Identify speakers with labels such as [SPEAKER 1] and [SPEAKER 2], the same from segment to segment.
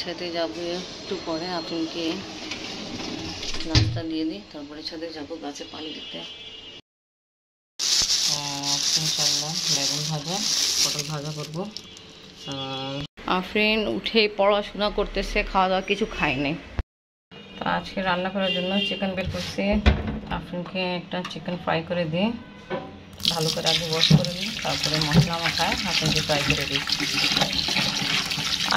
[SPEAKER 1] ছাদে যাবো একটু পরে, আপনাকে নাস্তা দিয়ে দিই, তারপরে ছাদে যাবো গাছে পানি দিতে। ইনশাল্লাহ বেগুন ভাজা, পটল ভাজা করবো। আফরিন উঠে পড়াশোনা করতেছে, খাওয়া দাওয়া কিছু খায়নি। তো আজকে রান্না করার জন্য চিকেন বের করছি। আফরিনকে একটা চিকেন ফ্রাই করে দিই, ভালো করে আগে ওয়াশ করে দিই, তারপরে মশলা মাখায় আফরিনকে ফ্রাই করে দিই।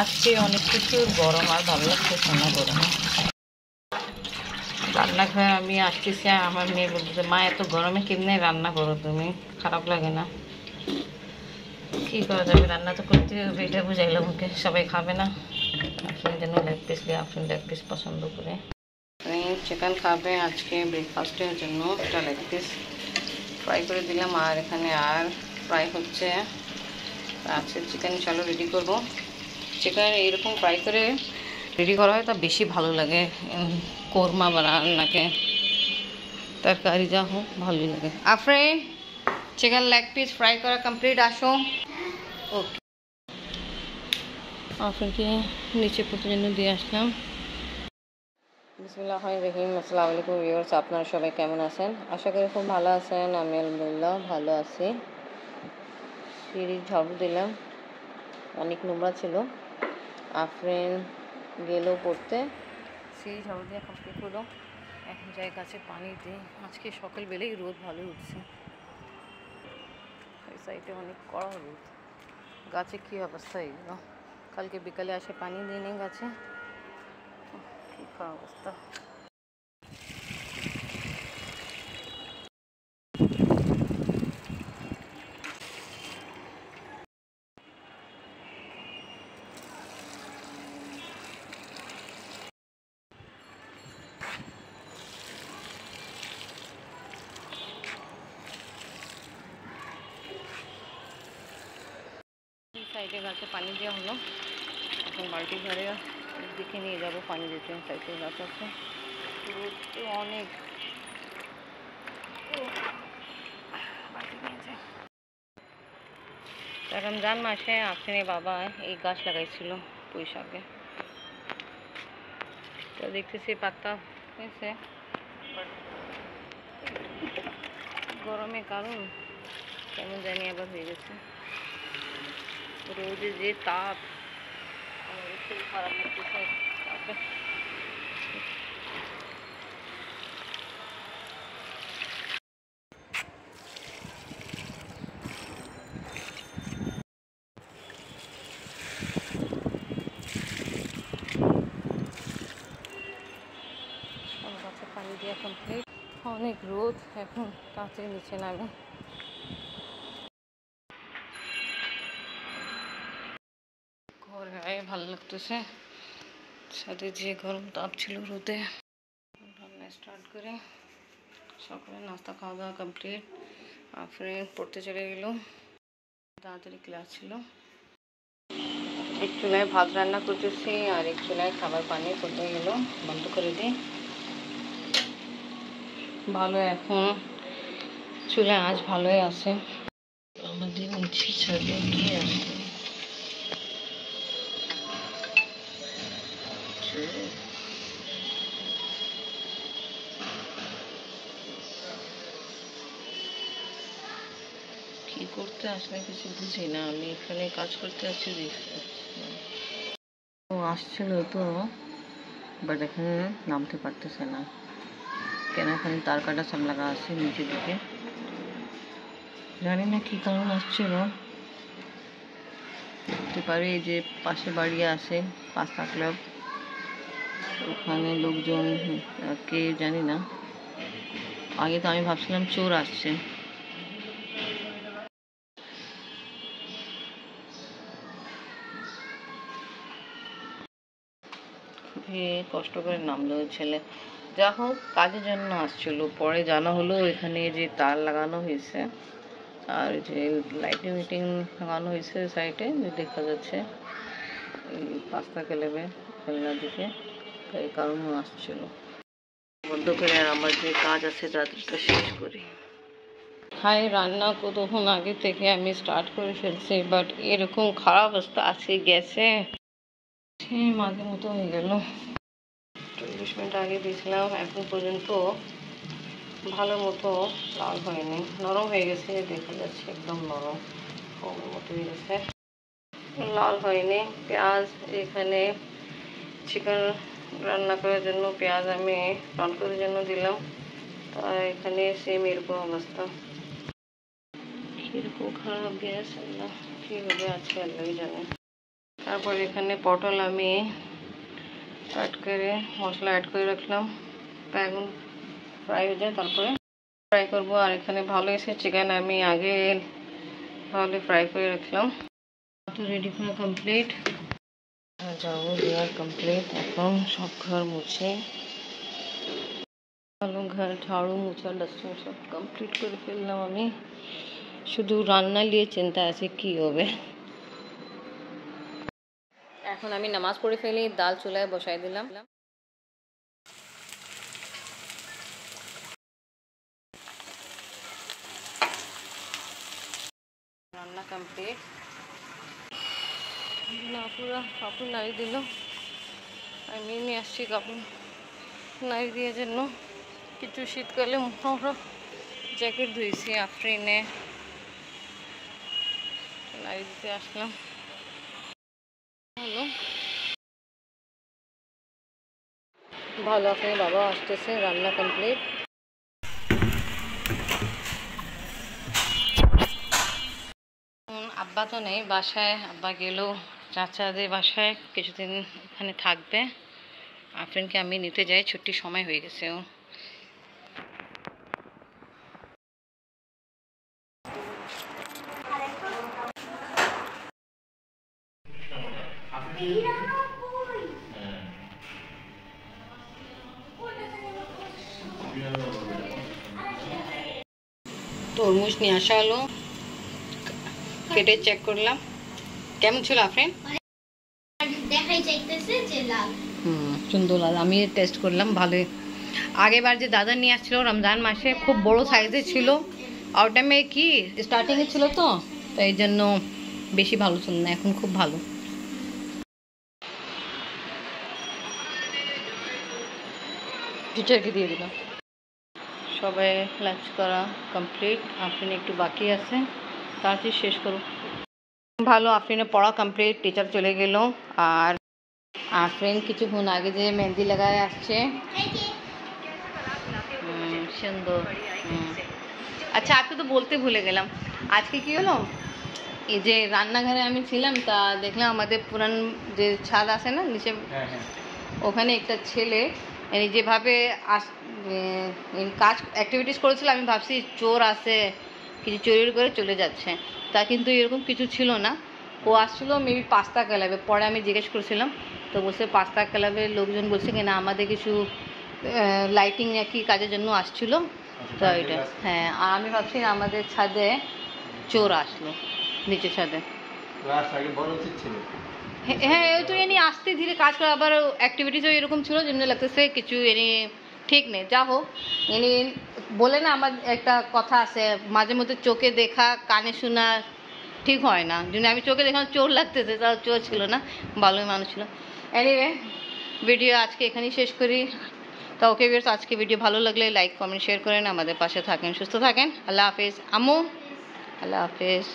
[SPEAKER 1] আজকে অনেক কিছু গরম, আর ভালো লাগতেছে না গরমে। রান্নাঘরে আমি আসতেছি, আমার মেয়ে বলতেছে, মা এত গরমে কেমনে রান্না করো তুমি, খারাপ লাগে না? কী করা যাবে, রান্না তো করতে হবে, এটা বুঝাইলাম ওকে। সবাই খাবে না, আফরিন যেন লেগ পিস দিয়ে, আফরিন লেগ পিস পছন্দ করে। চিকেন খাবে আজকে ব্রেকফাস্টের জন্য, একটা লেগ পিস ফ্রাই করে দিলাম, আর এখানে আর ফ্রাই হচ্ছে। আজকে চিকেন চলো রেডি করবো। চিকেন এইরকম ফ্রাই করে রেডি করা হয় তা বেশি ভালো লাগে, কোরমা বা রান্নাকে তরকারি যা হোক ভালোই লাগে। Afrin chicken leg piece fry করা কমপ্লিট, আসো। ওকে, আফরিনকে নিচে পড়তে জন্য দিয়ে আসলাম। বিসমিল্লাহির রহিম। আসসালামু আলাইকুম ভিউয়ার্স, আপনারা সবাই কেমন আছেন? আশা করি খুব ভালো আছেন। আমি আলহামদুলিল্লাহ ভালো আছি। সিঁড়ি ঝাড়ু দিলাম, অনেক নোংরা ছিল। আফরিন গেল পড়তে, সিঁড়ি ঝাড়ু দিয়ে কমপ্লিট হলো। এখন যাই গাছে পানি দিই। আজকে সকালবেলেই রোদ ভালো উঠছে, এই সাইডে অনেক কড়া রোদ। গাছে কী অবস্থা এগুলো, কালকে বিকালে আসে পানি দিয়ে নেই গাছে, কী অবস্থা। সাইডে গাছে পানি দেওয়া হলো, এখন বালতি ঘরে দিকে নিয়ে যাবো পানি দিতে। সাইডে গাছ আছে, রোদ তো অনেক। রমজান মাসে আফরিনের বাবা এই গাছ লাগাইছিল পুঁই শাকে, তো দেখতেছি পাতা হয়েছে, গরমে কারণ কেমন জানি আবার হয়ে গেছে। রোদে যে তাপ, আমাদের খুব খারাপ লাগতেছে। গাছে পানি দিয়ে কমপ্লিট। অনেক রোদ, এখন গাছের নিচে নামে। ঘর গায়ে ভালো লাগতেছে, সাথে যে গরম তাপ ছিল রোদে। রান্না স্টার্ট করে সকালে নাস্তা খাওয়া দাওয়া কমপ্লিট। আফরিন পড়তে চলে গেল, তাড়াতাড়ি ক্লাস ছিল। এক চুলায় ভাত রান্না করতেছি, আর এক চুলায় খাবার পানি করতে গেল, বন্ধ করে দিই। ভালো, এখন চুলায় আজ ভালোই আছে। আমাদের নিচে ছাদে গিয়ে আসতে কি করতে আসলে কিছু বুঝি না, আমি এখানে কাজ করতে আসছি। ও আসছিল তো, বাট এখানে নামতে পারতেছে না কেন, এখানে তার কাটা সব লাগা আছে নিচের দিকে, জানি না কি কারণ আসছিল। হতে পারে এই যে পাশে বাড়ি আছে পাস্তা ক্লাব, ওখানে লোকজন কে জানি না। আগে তো আমি ভাবছিলাম চোর আসছে। খুবই কষ্ট করে নামলো ছেলে। যা হোক, কাজের জন্য আসছিল, পরে জানা হলো এখানে যে তার লাগানো হয়েছে, আর যে লাইটিং উইটিং লাগানো হয়েছে সাইডে, দেখা যাচ্ছে এই পাস্তা ক্লাবে খেলনার দিকে, এই কারণে আসছিল। বন্ধ করে আর আমার যে কাজ আছে তাদেরটা শেষ করি। হাই, রান্না কতক্ষণ আগে থেকে আমি স্টার্ট করে ফেলছি, বাট এরকম খারাপ অবস্থা আজকে গেছে। আগের মতো হয়ে গেল। 40 মিনিট আগে দিয়েছিলাম, এখন পর্যন্ত ভালো মতো লাল হয়নি, নরম হয়ে গেছে, দেখা যাচ্ছে একদম নরম ফোমের মতো হয়ে গেছে, লাল হয়নি। পেঁয়াজ এখানে চিকেন রান্না করার জন্য পেঁয়াজ আমি রান করার জন্য দিলাম, আর এখানে সেম এরকম অবস্থা। এরকম খারাপ গ্যাস, আল্লাহ কীভাবে আছে আল্লাহ জানে। তারপর এখানে পটল আমি অ্যাড করে মশলা অ্যাড করে রাখলাম, এখন ফ্রাই হয়ে যায় তারপরে ফ্রাই করব। আর এখানে ভালো এসে চিকেন আমি আগে ভালো ফ্রাই করে রাখলাম। তো রেডি করা কমপ্লিট, যাবো দেওয়ার কমপ্লিট। এখন সব ঘর মুছে ভালো ঘর ঝাড়ু মুছা ডাস্টিং সব কমপ্লিট করে ফেললাম আমি। শুধু রান্না নিয়ে চিন্তা আছে কি হবে। এখন আমি নামাজ পড়ে ফেলি, ডাল চুলায় বসাই দিলাম। রান্না কমপ্লিট, পুরো কাপড় নাড়ি দিল, আমি নিয়ে আসছি কাপড় নাড়ি দিয়ে জন্য। কিছু শীতকালে মোটা জ্যাকেট ধুয়েছি আফরিনে, নাড়ি দিতে আসলাম। ভালো আফরিনের বাবা আসতেছে, রান্না কমপ্লিট। আব্বা তো নেই বাসায়, আব্বা গেলেও চাচাদের বাসায় কিছুদিন ওখানে থাকবে। আফরিনকে আমি নিতে যাই, ছুটির সময় হয়ে গেছে। ও তরমুজ নিয়ে আসা হলো, কেটে চেক করলাম কেমন ছিল আফরিন। সুন্দর লাল, আমি টেস্ট করলাম ভালোই। আগেবার যে দাদা নিয়ে আসছিল রমজান মাসে, খুব বড় সাইজের ছিল, আর টাইমে কি স্টার্টিংয়ে ছিল তো, তাই জন্য বেশি ভালো ছিল না, এখন খুব ভালো। টিচারকে দিয়ে দিলাম। সবাই লাঞ্চ করা কমপ্লিট, আফরিন একটু বাকি আছে, তাড়াতাড়ি শেষ করো। ভালো, আফরিনের পড়া কমপ্লিট, টিচার চলে গেল। আর আফরিন কিছুক্ষণ আগে যে মেহেন্দি লাগায় আসছে, সুন্দর। আচ্ছা, আপনি তো বলতে ভুলে গেলাম, আজকে কি হলো, এই যে রান্নাঘরে আমি ছিলাম, তা দেখলাম আমাদের পুরান যে ছাদ আছে না নিচে, ওখানে একটা ছেলে যেভাবে কাজ অ্যাক্টিভিটিস করেছিল, আমি ভাবছি চোর আছে, কিছু চুরি করে চলে যাচ্ছে, তা কিন্তু এরকম কিছু ছিল না। ও আসছিল মেবি পাস্তা ক্লাবে, পরে আমি জিজ্ঞেস করছিলাম, তো বলছে পাস্তা ক্লাবের লোকজন বলছে কি না আমাদের কিছু লাইটিং নাকি কাজের জন্য আসছিল, তো এটা হ্যাঁ। আর আমি ভাবছি আমাদের ছাদে চোর আসলো, নিচে ছাদে। হ্যাঁ, ওই তো এনে আসতে ধীরে কাজ করে, আবার অ্যাক্টিভিটিসও এরকম ছিল, যেমন লাগতেছে কিছু এনে ঠিক নেই। যা হোক, এনে বলে না, আমার একটা কথা আছে, মাঝে মধ্যে চোখে দেখা কানে শোনা ঠিক হয় না। যদি আমি চোখে দেখলাম চোর লাগতেছে, তাহলে চোর ছিল না, ভালোই মানুষ ছিল। এনিওয়ে, ভিডিও আজকে এখানেই শেষ করি। তা ওকে ভিউয়ার্স, আজকে ভিডিও ভালো লাগলে লাইক কমেন্ট শেয়ার করেন, আমাদের পাশে থাকেন, সুস্থ থাকেন। আল্লাহ হাফেজ আম্মু, আল্লাহ হাফেজ।